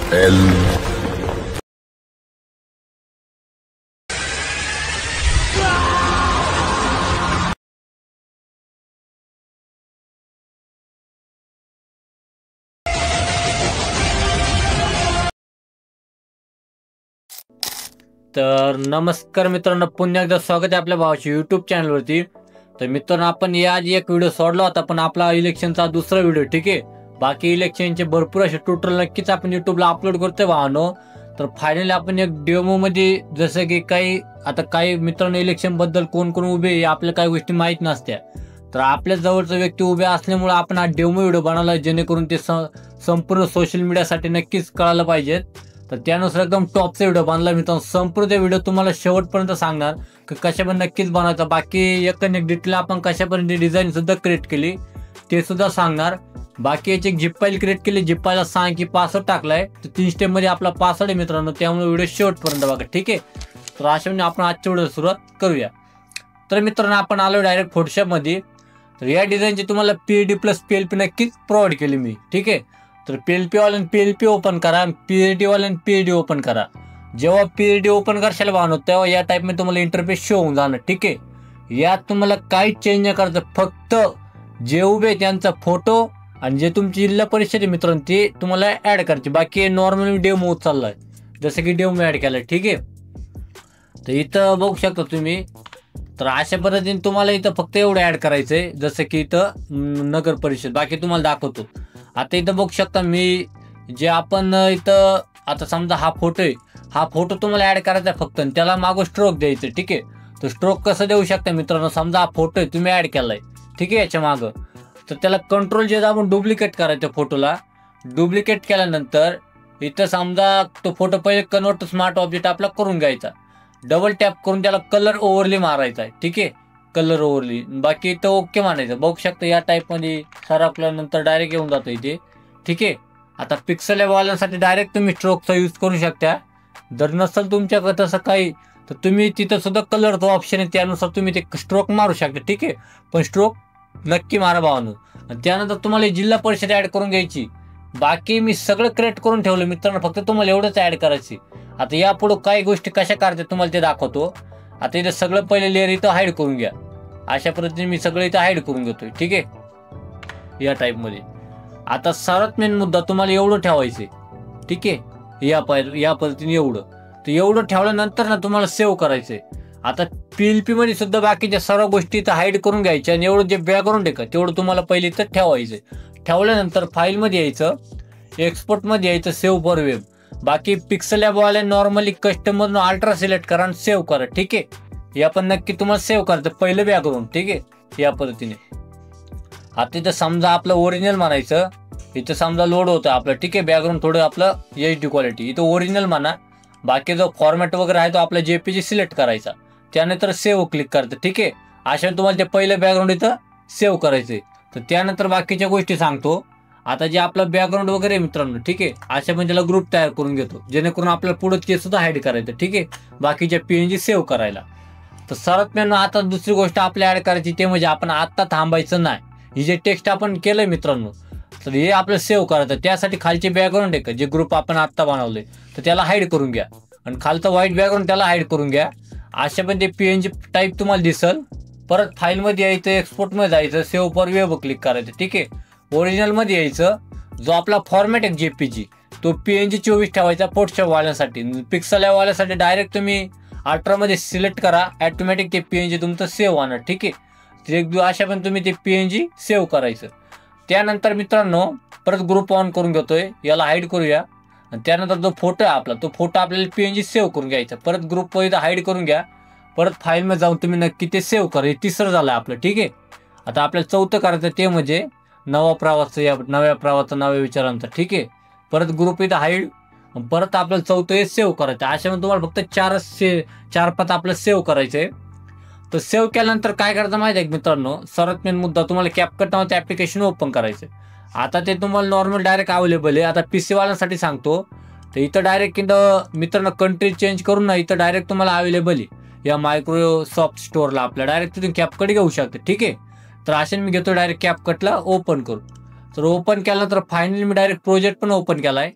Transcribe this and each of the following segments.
L तर नमस्कार मित्रांनो, पुन्हा एकदा स्वागत आहे आपल्या भावाच्या यूट्यूब चॅनलवरती. तर मित्रांनो, आपण याआधी एक व्हिडिओ सोडला होता, पण आपला इलेक्शनचा दुसरा व्हिडिओ. ठीक आहे, बाकी इलेक्शनचे भरपूर असे ट्युटोरियल नक्कीच आपण यूट्यूबला अपलोड करतोय भावानो. तर फायनली आपण एक डेमो मध्ये, जसं की काही मित्रांनो इलेक्शन बद्दल कोण कोण उभे आपल्या काही गोष्टी माहीत नसत्या, तर आपल्या जवळचा व्यक्ती उभे असल्यामुळे आपण हा डेमो व्हिडिओ बनवला, जेणेकरून ते संपूर्ण सोशल मीडियासाठी नक्कीच कळायला पाहिजेत. तर त्यानुसार एकदम टॉपचा व्हिडिओ बनला मित्रांनो. संपूर्ण व्हिडिओ तुम्हाला शेवटपर्यंत सांगणार की कशापर्यंत नक्कीच बनवायचा. बाकी एक डिटेल आपण कशापर्यंत डिझाईन सुद्धा क्रिएट केली ते सुद्धा सांगणार. बाकी याची एक जिप फाईल क्रिएट केली, जिप फाईलला सांग की पासवर्ड टाकलाय, तर 3 स्टेप मध्ये आपला पासवर्ड आहे मित्रांनो. त्यामुळे व्हिडिओ शेवटपर्यंत बघा. ठीक आहे, तर अशा म्हणजे आपण आजच्या व्हिडिओ सुरुवात करूया. तर मित्रांनो, आपण आलो डायरेक्ट फोटोशॉप मध्ये. तर या डिझाईनची तुम्हाला PLD प्लस PLP नक्कीच प्रोव्हाइड केली मी. ठीक आहे, तर PLP वाल्यानं PLP ओपन करा, PLD वाल्यानं PLD ओपन करा. जेव्हा PLD ओपन करशाल भावनो, तेव्हा या टाईप मध्ये तुम्हाला इंटरफेस शो होऊन जाणार. ठीक आहे, यात तुम्हाला काहीच चेंज नाही करायचं, फक्त जे उभे त्यांचा फोटो आणि जे तुमची जिल्हा परिषद आहे मित्रांनो ते तुम्हाला ऍड करायचे. बाकी नॉर्मली डेमो चाललाय, जसं की डेमो ऍड केलाय. ठीक आहे, तर इथं बघू शकता तुम्ही. तर अशा पद्धतीने तुम्हाला इथं फक्त एवढं ऍड करायचंय, जसं की इथं नगर परिषद. बाकी तुम्हाला दाखवतो. आता इथं बघू शकता मी जे आपण इथं आता समजा हा फोटो आहे, हा फोटो तुम्हाला ऍड करायचा फक्त, त्याला मागं स्ट्रोक द्यायचं. ठीक आहे, तर स्ट्रोक कसं देऊ शकता मित्रांनो, समजा हा फोटो आहे तुम्ही ऍड केलाय. ठीक आहे, याच्या मागं तर त्याला कंट्रोल जे आपण डुप्लिकेट करायचं, फोटोला डुप्लिकेट केल्यानंतर इथं समजा तो फोटो पहिले कन्वर्ट टू स्मार्ट ऑब्जेक्ट आपला करून घ्यायचा. डबल टॅप करून त्याला कलर ओव्हरली मारायचा आहे. ठीक आहे, कलर ओव्हरली. बाकी इथं ओके मानायचं. बघू शकता या टाईप मध्ये सरकल्यानंतर डायरेक्ट येऊन जातो इथे. ठीक आहे, आता पिक्सल वाल्यांसाठी डायरेक्ट तुम्ही स्ट्रोकचा यूज करू शकता. जर नसेल तुमच्याकडे तसं काही, तर तुम्ही तिथं सुद्धा कलरचा ऑप्शन आहे, त्यानुसार तुम्ही ते स्ट्रोक मारू शकता. ठीक आहे, पण स्ट्रोक नक्की मारा भावानं. आणि त्यानंतर तुम्हाला जिल्हा परिषद ऍड करून घ्यायची. बाकी मी सगळं क्रिएट करून ठेवलं मित्रांनो, फक्त तुम्हाला एवढंच ऍड करायची. आता यापुढे काही गोष्टी कशा करायच्या तुम्हाला ते दाखवतो. आता इथं सगळं पहिले लेअर इथं हाईड करून घ्या. अशा पद्धतीने मी सगळं इथं हाईड करून घेतोय. ठीक आहे, या टाईप मध्ये. आता सर्वात मेन मुद्दा तुम्हाला एवढं ठेवायचंय. ठीक आहे, या पद्धतीने एवढं. तर एवढं ठेवल्यानंतर ना तुम्हाला सेव्ह करायचंय. आता PLP मध्ये सुद्धा बाकीच्या सर्व गोष्टी इथं हाईड करून घ्यायच्या, आणि एवढं जे बॅकग्राऊंड आहे का तेवढं तुम्हाला पहिले इथं ठेवायचंय. ठेवल्यानंतर फाईलमध्ये यायचं, एक्सपोर्टमध्ये यायचं, सेव्ह फॉर वेब. बाकी पिक्सल लॅबवाले नॉर्मली कस्टमर अल्ट्रा सिलेक्ट करा आणि सेव्ह करा. ठीक आहे, हे आपण नक्की तुम्हाला सेव्ह करायचं पहिलं बॅकग्राऊंड. ठीक आहे, या पद्धतीने. आता इथं समजा आपलं ओरिजिनल म्हणायचं, इथं समजा लोड होतं आपलं. ठीक आहे, बॅकग्राऊंड थोडं आपलं HD क्वालिटी, इथं ओरिजिनल म्हणा. बाकी जो फॉर्मॅट वगैरे आहे तो आपला JPG सिलेक्ट करायचा, त्यानंतर सेव्ह क्लिक करायचं. ठीक आहे, अशा तुम्हाला ते पहिलं बॅकग्राऊंड इथं सेव्ह करायचंय. तर त्यानंतर बाकीच्या गोष्टी सांगतो. आता जे आपलं बॅकग्राऊंड वगैरे आहे मित्रांनो, ठीक आहे, अशा म्हणजे त्याला ग्रुप तयार करून घेतो, जेणेकरून आपल्याला पुढे ते सुद्धा हाईड करायचं. ठीक आहे, बाकीच्या PNG सेव्ह करायला. तर सर्वात मेन आता दुसरी गोष्ट आपल्या ऍड करायची, ते म्हणजे आपण आत्ता थांबायचं नाही. ही जे टेक्स्ट आपण केलंय मित्रांनो, तर हे आपलं सेव्ह करायचं. त्यासाठी खालचे बॅकग्राऊंड आहे का, जे ग्रुप आपण आत्ता बनवलंय, तर त्याला हाईड करून घ्या. आणि खालचं व्हाईट बॅकग्राऊंड त्याला हाईड करून घ्या. अशा पण ते PNG टाईप तुम्हाला दिसल. परत फाईलमध्ये यायचं, एक्सपोर्टमध्ये जायचं, सेव्ह फॉर वेब क्लिक करायचं. ठीक आहे, ओरिजिनलमध्ये यायचं. जो आपला फॉर्मॅट आहे JPG, तो PNG 24 ठेवायचा फोटोशॉप वाल्यासाठी. पिक्सल वाल्यासाठी डायरेक्ट तुम्ही अल्ट्रामध्ये सिलेक्ट करा, ऑटोमॅटिक ते PNG तुमचं सेव्ह होणार. ठीक आहे, अशा पण तुम्ही ते PNG सेव्ह करायचं. त्यानंतर मित्रांनो परत ग्रुप ऑन करून घेतोय, याला हाईड करूया. आणि त्यानंतर जो फोटो आहे आपला, तो फोटो आपल्याला PNG सेव्ह करून घ्यायचा. परत ग्रुप इथं हाईड करून घ्या. परत फाईलमध्ये जाऊन तुम्ही नक्की ते सेव्ह करा. हे तिसरं झालं आपलं. ठीक आहे, आता आपल्याला चौथं करायचं, ते म्हणजे नवा प्रवास, या नव्या प्रवासाचा, नव्या विचारांचा. ठीक आहे, परत ग्रुप इथं हाईड. परत आपल्याला चौथं हे सेव्ह करायचं. अशा म्हणजे तुम्हाला फक्त 4-5 आपलं सेव्ह करायचंय. तर सेव्ह केल्यानंतर काय करायचं माहिती आहे मित्रांनो, सर्वात मेन मुद्दा, तुम्हाला कॅपकट नावाचं ॲप्लिकेशन ओपन करायचं. आता ते तुम्हाला नॉर्मल डायरेक्ट अवेलेबल आहे. आता PC वाल्यांसाठी सांगतो, तर इथं डायरेक्ट मित्रांनो कंट्री चेंज करून ना, इथं डायरेक्ट तुम्हाला अवेलेबल आहे या मायक्रोसॉफ्ट स्टोअरला. आपल्या डायरेक्ट तिथून कॅपकट घेऊ शकते. ठीक आहे, तर असे मी घेतो डायरेक्ट कॅपकटला ओपन करू. तर ओपन केलं तर फायनली मी डायरेक्ट प्रोजेक्ट पण ओपन केलाय.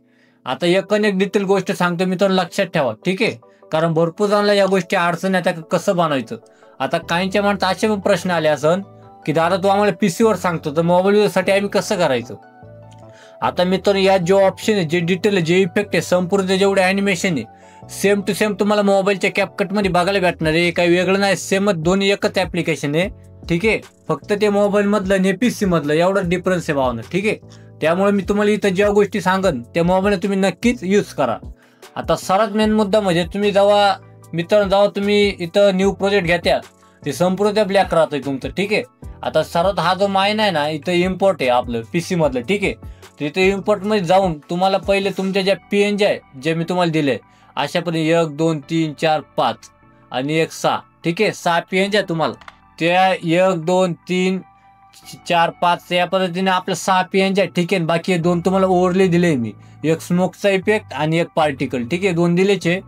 आता एक डिटेल गोष्ट सांगतो मित्रांनो, लक्षात ठेवा, ठीक आहे. कारण भरपूर जणांना या गोष्टी अडचण येतात, कसं बनवायचं. आता काहींच्या मनात असे पण प्रश्न आले असन की दादा तू आम्हाला पीसीवर सांगतो तर मोबाईल साठी आम्ही कसं करायचं. आता मित्रांनो या जो ऑप्शन आहे, जे डिटेल आहे, जे इफेक्ट आहे, संपूर्ण जेवढे अॅनिमेशन आहे सेम टू सेम तुम्हाला मोबाईलच्या कॅपकट मध्ये बघायला भेटणार आहे. काही वेगळं नाही, सेमच दोन्ही एकच ऍप्लिकेशन आहे, ठीक आहे. फक्त ते मोबाईल मधलं आणि पीसी मधलं एवढा डिफरन्स आहे भावना, ठीक आहे. त्यामुळे मी तुम्हाला इथं ज्या गोष्टी सांगन त्या मोबाईल तुम्ही नक्कीच यूज करा. आता सर्वात मेन मुद्दा म्हणजे तुम्ही जेव्हा मित्रांनो जेव्हा तुम्ही इथं न्यू प्रोजेक्ट घेत्या ते संपूर्ण त्या ब्लॅक राहतंय तुमचं, ठीक आहे. आता सर्वात हा जो माइन आहे ना इथं इम्पोर्ट आहे आपलं पीसी मधलं, ठीक आहे. तर इथे इम्पोर्ट मध्ये जाऊन तुम्हाला पहिले तुमच्या ज्या PNG आहे जे मी तुम्हाला दिले अशापर्यंत 1 2 3 4 5 आणि 1 6, ठीक आहे. 6 PNG आहे तुम्हाला, त्या 1 2 3 4 5 या पद्धतीने आपलं 6 PNG आहे, ठीक आहे. बाकी 2 तुम्हाला ओव्हरले दिले मी, एक स्मोकचा इफेक्ट आणि एक पार्टिकल, ठीक आहे. 2 दिलेचे,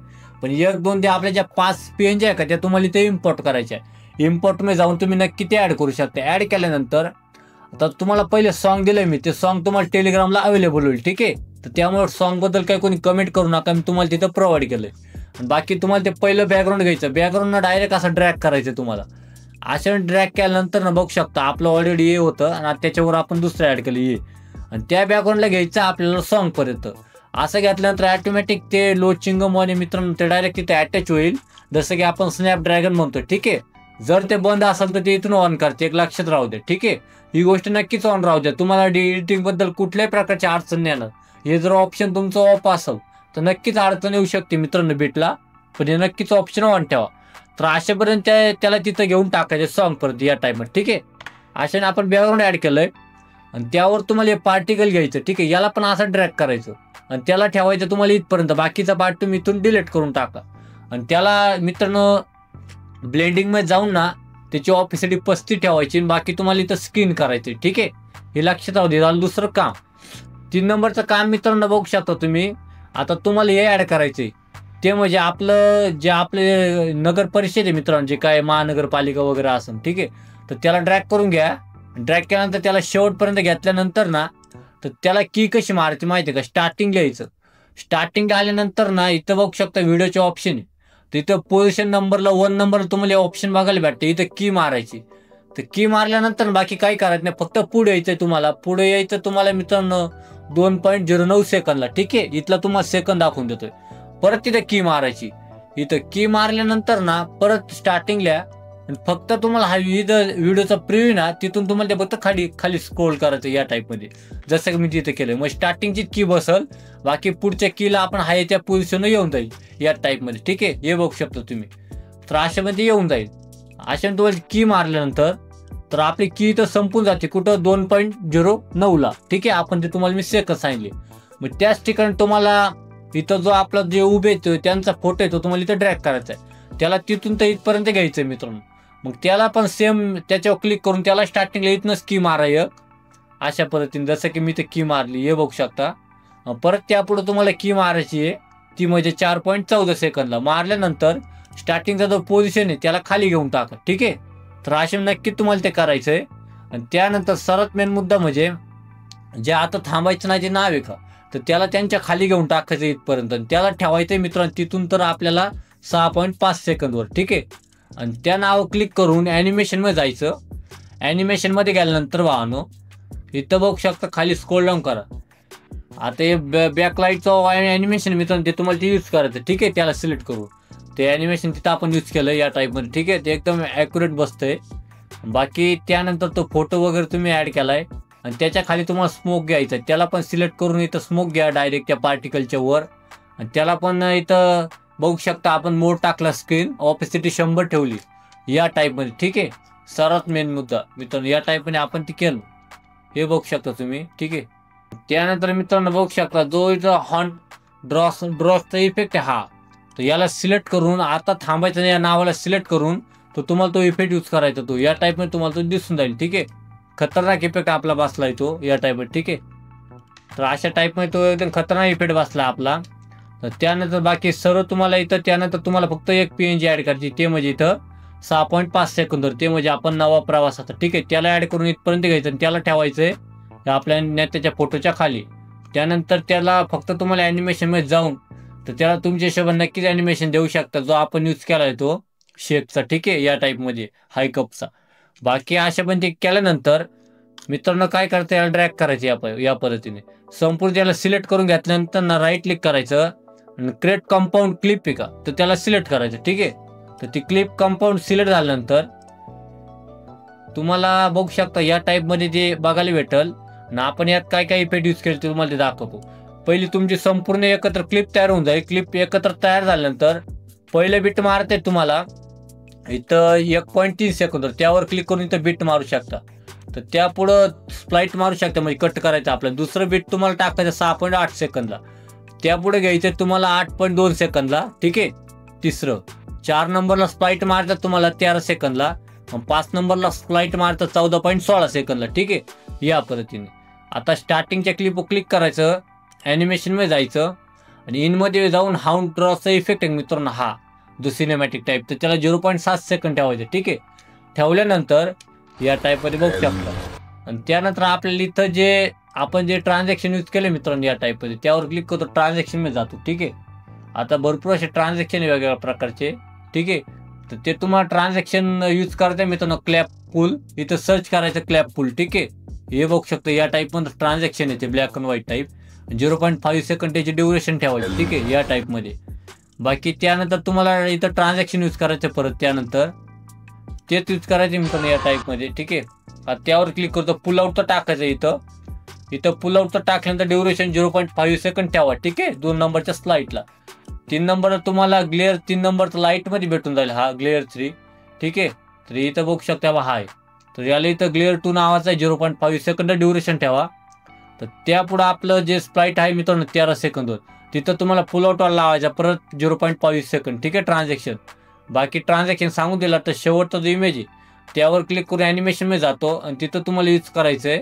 पण 1 2 ते आपल्या ज्या 5 PNG आहे का त्या तुम्हाला इथे इम्पोर्ट करायच्या आहे. इम्पोर्ट मध्ये जाऊन तुम्ही नक्की ते ऍड करू शकता. ऍड केल्यानंतर आता तुम्हाला पहिले सॉन्ग दिलंय मी, ते सॉन्ग तुम्हाला टेलिग्रामला अवेलेबल होईल, ठीक आहे. तर त्यामुळे सॉन्ग बद्दल काही कोणी कमेंट करू नका, मी तुम्हाला तिथं प्रोव्हाइड केलंय. बाकी तुम्हाला ते पहिलं बॅकग्राऊंड घ्यायचं, बॅकग्राऊंडला डायरेक्ट असं ड्रॅग करायचं तुम्हाला. अशा ड्रॅग केल्यानंतर ना बघू शकता आपलं ऑलरेडी हे होतं आणि त्याच्यावर आपण दुसरं ऍड केलं हे, आणि त्या बॅकग्राऊंडला घ्यायचं आपल्याला सॉन्ग पर्यंत. असं घेतल्यानंतर ऑटोमॅटिक ते लोचिंगम आणि मित्रांनो ते डायरेक्ट तिथे अटॅच होईल, जसं की आपण स्नॅपड्रॅगन म्हणतो, ठीक आहे. जर ते बंद असेल तर ते इथून ऑन करते, एक लक्षात राहू द्या, ठीक आहे. ही गोष्ट नक्कीच ऑन राहू द्या, तुम्हाला एडिटिंग बद्दल कुठल्याही प्रकारची अडचण नाही येणार. हे जर ऑप्शन तुमचं ऑफ असेल तर नक्कीच अडचण येऊ शकते मित्रांनो बीटला, पण हे नक्कीच ऑप्शन ऑन ठेवा. तर अशापर्यंत त्याला तिथं घेऊन टाकायचे सॉन्ग परत या टाइमवर, ठीक आहे. अशाने आपण बॅकग्राऊंड ऍड केलंय आणि त्यावर तुम्हाला हे पार्टिकल घ्यायचं, ठीक आहे. याला पण असं ड्रॅग करायचं आणि त्याला ठेवायचं तुम्हाला इथपर्यंत, बाकीचा पार्ट तुम्ही इथून डिलीट करून टाका. आणि त्याला मित्रांनो ब्लेंडिंग मध्ये जाऊन ना त्याची ऑफिसिटी 35 ठेवायची, बाकी तुम्हाला इथं स्क्रीन करायची, ठीक आहे. हे लक्षात राहू दे. झालं दुसरं काम. 3 नंबरचं काम मित्रांनो बघू शकता तुम्ही. आता तुम्हाला हे ऍड करायचंय ते म्हणजे आपलं जे आपले नगर परिषद आहे मित्रांनो, जे काय महानगरपालिका वगैरे असेल, ठीक आहे. तर त्याला ड्रॅग करून घ्या. ड्रॅग केल्यानंतर त्याला शेवटपर्यंत घेतल्यानंतर ना तर त्याला की कशी मारायची माहिती आहे का, स्टार्टिंग घ्यायचं. स्टार्टिंग आल्यानंतर ना इथं बघू शकता व्हिडिओचे ऑप्शन आहे, तिथं पोझिशन नंबरला 1 नंबर तुम्हाला ऑप्शन बघायला भेटते, इथं की मारायची. तर की मारल्यानंतर बाकी काही करायचं नाही, फक्त पुढे यायचंय तुम्हाला. पुढे यायचं तुम्हाला मित्रांनो 2.09 सेकंदला, ठीक आहे. इथला तुम्हाला सेकंद दाखवून देतोय. परत तिथे की मारायची. इथं की मारल्यानंतर ना परत स्टार्टिंगला फक्त तुम्हाला हा व्हिडिओचा प्रिव्ह्यू ना तिथून तुम्हाला ते फक्त खाली खाली स्क्रोल करायचं या टाईपमध्ये, जसं की मी तिथे केलं. मग स्टार्टिंगची की बसल, बाकी पुढच्या कीला आपण हाय त्या पोझिशनला येऊन जाईल या टाईपमध्ये, ठीक आहे. हे बघू शकता तुम्ही. तर अशामध्ये येऊन जाईल. अशाने तुम्हाला की मारल्यानंतर तर आपली की तर संपून जाते कुठं 2.09ला, ठीक आहे. आपण ते तुम्हाला मी सेकंद सांगितले. मग त्याच ठिकाणी तुम्हाला इथं जो आपला जे उभे येतो त्यांचा फोटो येतो तुम्हाला इथं ड्रॅग करायचा आहे. त्याला तिथून तर इथपर्यंत घ्यायचं आहे मित्रांनो. मग त्याला पण सेम त्याच्यावर क्लिक करून त्याला स्टार्टिंगला इथनंच की मारायचं अशा पद्धतीने, जसं की मी ते की मारली हे बघू शकता. परत त्यापुढे तुम्हाला की मारायची आहे, ती म्हणजे 4.14 सेकंदला. मारल्यानंतर स्टार्टिंगचा जो पोझिशन आहे त्याला खाली घेऊन टाका, ठीक आहे. तर असे नक्की तुम्हाला ते करायचं आहे. आणि त्यानंतर सर्वात मेन मुद्दा म्हणजे जे आता थांबायचं नाही जे नाव आहे का, तर त्याला त्यांच्या खाली घेऊन टाकायचं इथपर्यंत आणि त्याला ठेवायचं मित्रांनो तिथून तर आपल्याला 6.5 सेकंदवर, ठीक आहे. आणि त्या नाव क्लिक करून ॲनिमेशनमध्ये जायचं. ॲनिमेशनमध्ये गेल्यानंतर वाहनो इथं बघू शकता खाली स्क्रोल डाऊन करा. आता हे बॅकलाईटचं ॲनिमेशन मित्रांनो ते तुम्हाला ते यूज करायचं, ठीक आहे. त्याला सिलेक्ट करू ते ॲनिमेशन तिथं आपण यूज केलं या टाईपमध्ये, ठीक आहे. ते एकदम ॲक्युरेट बसतंय. बाकी त्यानंतर तो फोटो वगैरे तुम्ही ॲड केलाय आणि त्याच्या खाली तुम्हाला स्मोक घ्यायचा, त्याला पण सिलेक्ट करून इथं स्मोक घ्या डायरेक्ट त्या पार्टिकलच्या वर. आणि त्याला पण इथं बघू शकता आपण मोड टाकला, स्क्रीन ऑपेसिटी 100 ठेवली या टाईपमध्ये, ठीक आहे. सर्वात मेन मुद्दा मित्रांनो या टाईपने आपण ती केलं हे बघू शकता तुम्ही, ठीक आहे. त्यानंतर मित्रांनो बघू शकता जो इथं हॉर्न ड्रॉसचा इफेक्ट आहे हा, तर याला सिलेक्ट करून आता थांबायचं या नावाला सिलेक्ट करून तो तुम्हाला तो इफेक्ट यूज करायचा. तो या टाईपमध्ये तुम्हाला तो दिसून जाईल, ठीक आहे. खतरनाक इफेक्ट आपला बसलाय तो या टाईपमध्ये, ठीक आहे. तर अशा टाईपमध्ये तो एकदम खतरनाक इफेक्ट बसला आपला. तर त्यानंतर बाकी सर्व तुम्हाला इथं त्यानंतर तुम्हाला फक्त एक PNG ॲड करायची, ते म्हणजे इथं 6.5 सेकंदवर, ते म्हणजे आपण नवा प्रवासाचा, ठीक आहे. त्याला ॲड करून इथपर्यंत घ्यायचं आणि त्याला ठेवायचं आहे आपल्या नेत्याच्या फोटोच्या खाली. त्यानंतर त्याला फक्त तुम्हाला ॲनिमेशनमध्ये जाऊन तर त्याला तुमच्या हिशोबाने नक्कीच ॲनिमेशन देऊ शकता, जो आपण यूज केला आहे तो शेकचा, ठीक आहे, या टाईपमध्ये हाय कपचा. बाकी अशा पण ते केल्यानंतर मित्रांनो काय करता, याला ड्रॅग करायचं या पद्धतीने संपूर्ण त्याला सिलेक्ट करून घेतल्यानंतर ना राईट क्लिक करायचं आणि क्रिएट कंपाऊंड क्लिप आहे का तर त्याला सिलेक्ट करायचं, ठीक आहे. तर ती क्लिप कंपाऊंड सिलेक्ट झाल्यानंतर तुम्हाला बघू शकता या टाईपमध्ये ते बघायला भेटल ना. आपण यात काय काय इफेक्ट यूज केले ते तुम्हाला ते दाखवतो. पहिली तुमची संपूर्ण एकत्र क्लिप तयार होऊन जाईल. क्लिप एकत्र तयार झाल्यानंतर पहिलं बिट मारते तुम्हाला इथं 1.3 सेकंद, त्यावर क्लिक करून इथं बिट मारू शकता. तर त्यापुढं स्प्लाइट मारू शकता, म्हणजे कट करायचं आपल्याला. दुसरं बिट तुम्हाला टाकायचं 6.8 सेकंदला, त्यापुढे घ्यायचं तुम्हाला 8.2 सेकंदला, ठीक आहे. तिसरं 4 नंबरला स्प्लाइट मारतात तुम्हाला 13 सेकंदला, 5 नंबरला स्प्लाइट मारतात 14.16 सेकंदला, ठीक आहे. या पद्धतीने आता स्टार्टिंगच्या क्लिप क्लिक करायचं, ॲनिमेशनमध्ये जायचं आणि इनमध्ये जाऊन हाऊंड ड्रॉचा इफेक्ट आहे मित्रांनो, हा जो सिनेमॅटिक टाईप, तर त्याला 0.7 सेकंद ठेवायचं, ठीक आहे. ठेवल्यानंतर या टाईपमध्ये बघू शकता. आणि त्यानंतर आपल्याला इथं जे आपण जे ट्रान्झॅक्शन यूज केले मित्रांनो या टाईपमध्ये, त्यावर क्लिक करतो, ट्रान्झॅक्शनमध्ये जातो, ठीक आहे. आता भरपूर असे ट्रान्झॅक्शन आहे वेगवेगळ्या प्रकारचे, ठीक आहे. तर ते तुम्हाला ट्रान्झॅक्शन यूज करता मित्रांनो. क्लॅप पूल इथं सर्च करायचं, क्लॅप पूल, ठीक आहे. हे बघू शकतो या टाईपमध्ये ट्रान्झॅक्शन येते, black and white type. 0.5 second त्याची ड्युरेशन ठेवायची, ठीक आहे, या टाईपमध्ये. बाकी त्यानंतर तुम्हाला इथं ट्रान्झॅक्शन यूज करायचं परत, त्यानंतर तेच यूज करायचे मित्रांनो या टाईपमध्ये, ठीक आहे. आता त्यावर क्लिक करतो, पुल आउट तर टाकायचं इथं पुल आउट तर टाकल्यानंतर ड्युरेशन 0.5 सेकंड ठेवा, ठीक आहे. 2 नंबरच्या स्लाईटला. 3 नंबरला तुम्हाला ग्लेअर 3 नंबरचा लाईटमध्ये भेटून जाईल, हा ग्लेअर 3, ठीक आहे. तर इथं बघू शकता हा आहे. तर याला इथं ग्लेअर 2 नावाचा आहे, 0.5 सेकंद ड्युरेशन ठेवा. तर त्यापुढं आपलं जे स्प्लाइट आहे मित्रांनो 13 सेकंदवर, तिथं तुम्हाला पुल आउटवाला लावायचा परत 0.5 सेकंद, ठीक आहे, ट्रान्झॅक्शन. बाकी ट्रान्झॅक्शन सांगून दिला तर शेवटचा जो इमेज आहे त्यावर क्लिक करून ॲनिमेशनमध्ये जातो आणि तिथं तुम्हाला यूज करायचं आहे.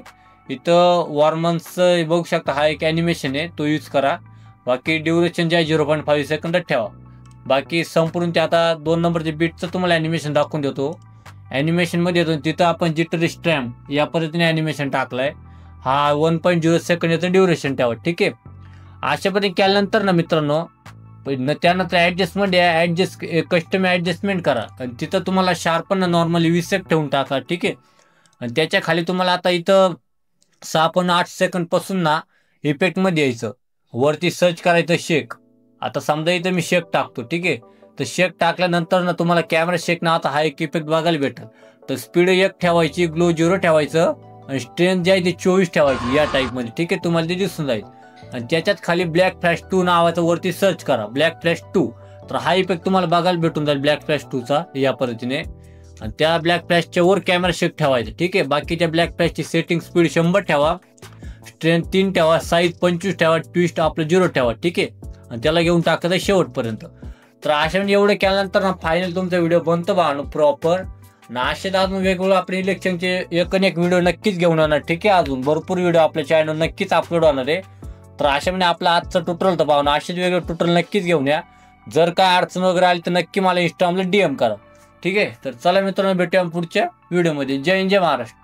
इथं वॉर्मन्सचं बघू शकता, हा एक ॲनिमेशन आहे, तो यूज करा. बाकी ड्युरेशन जे आहे 0.5 सेकंदात ठेवा. बाकी संपूर्ण ते आता 2 नंबरचे बीटचं तुम्हाला ॲनिमेशन दाखवून देतो. ॲनिमेशनमध्ये येतो तिथं आपण जिटरी स्ट्रॅम्प या पद्धतीने ॲनिमेशन टाकलं आहे. हा 1.0 सेकंड याचं ड्युरेशन ठेवा, ठीक आहे. अशा पद्धतीने केल्यानंतर ना मित्रांनो त्यानंतर ॲडजस्ट कस्टम ॲडजस्टमेंट करा आणि तिथं तुम्हाला शार्पन नॉर्मली 20 ठेवून टाका, ठीक आहे. आणि त्याच्या खाली तुम्हाला आता इथं 6.8 सेकंडपासून ना इफेक्टमध्ये यायचं, वरती सर्च करायचं शेक. आता समजा इथं मी शेक टाकतो, ठीक आहे. तर शेक टाकल्यानंतर ना तुम्हाला कॅमेरा शेक नावाचा हा एक इफेक्ट बघायला भेटेल. तर स्पीड 1 ठेवायची, ग्लो 0 ठेवायचं आणि स्ट्रेंथ जे आहे ते 24 ठेवायची या टाईपमध्ये, ठीक आहे. तुम्हाला ते दिसून जाईल. आणि त्याच्यात खाली ब्लॅक फ्लॅश 2 नावाचं वरती सर्च करा, ब्लॅक फ्लॅश 2. तर हा इफेक्ट तुम्हाला बघायला भेटून जाईल ब्लॅक फ्लॅश 2चा या पद्धतीने. आणि त्या ब्लॅक फ्लॅशच्या वर कॅमेरा शेक ठेवायचा, ठीक आहे. बाकीच्या ब्लॅक फ्लॅशची सेटिंग स्पीड 100 ठेवा, स्ट्रेंथ 3 ठेवा, साईज 25 ठेवा, ट्विस्ट आपलं 0 ठेवा, ठीक आहे. आणि त्याला घेऊन टाकायचं शेवटपर्यंत. तर अशा म्हणजे एवढं केल्यानंतर ना फायनल तुमचा व्हिडिओ बनतो बघा प्रॉपर ना. असेच अजून वेगवेगळं आपले इलेक्शनचे एक व्हिडिओ नक्कीच घेऊन येणार, ठीक आहे. अजून भरपूर व्हिडिओ आपल्या चॅनल नक्कीच अपलोड होणार आहे. तर अशा म्हणजे आपला आजचं ट्युटोरियल तर पाहून असेच वेगळे ट्युटोरियल नक्कीच घेऊन या. जर काय अडचण वगैरे आली तर नक्की मला इंस्टाग्रामला DM करा, ठीक आहे. तर चला मित्रांनो, भेटूया पुढच्या व्हिडिओमध्ये. जय हिंद, जय महाराष्ट्र.